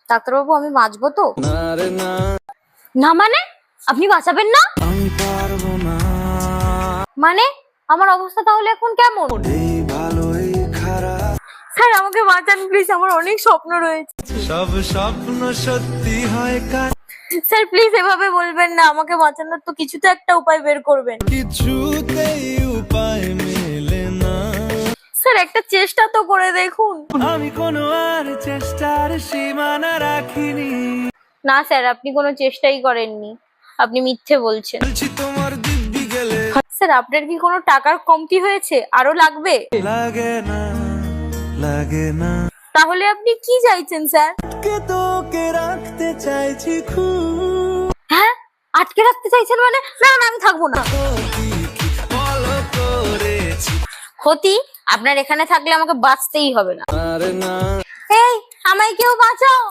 ডাক্তারবাবু আমি বাঁচবো তো? না মানে আপনি বাঁচাবেন না? আমি পারবো না। মানে আমার অবস্থা তাহলে এখন কেমন? এই ভালো এই খারাপ স্যার আমাকে বাঁচান প্লিজ, আমার অনেক স্বপ্ন রয়েছে। সব স্বপ্ন সত্যি হয় কার স্যার প্লিজ এভাবে বলবেন না, আমাকে বাঁচানোর তো কিছু তো একটা উপায় বের করবেন। কিছুতেই উপায় মেলে না। স্যার একটা চেষ্টা তো করে দেখুন। আমি কোনো আর চেষ্টার সীমানা রাখিনি। না স্যার আপনি কোনো চেষ্টাই করেননি, আপনি মিথ্যে বলছেন। বলছি তোমার দিব্যি গেলে স্যার আপনার কি কোনো টাকার কমতি হয়েছে, আরো লাগবে? লাগে না, লাগে না। তাহলে আপনি কি চাইছেন স্যার? কে তোকে রাখতে চাইছি খুব। হ্যাঁ আটকে রাখতে চাইছেন মানে? না না আমি থাকবো না। ক্ষতি কি বলো করেছি। ক্ষতি? আপনার এখানে থাকলে আমাকে বাঁচতেই হবে না। আরে না এই আমায় কেউ বাঁচাও।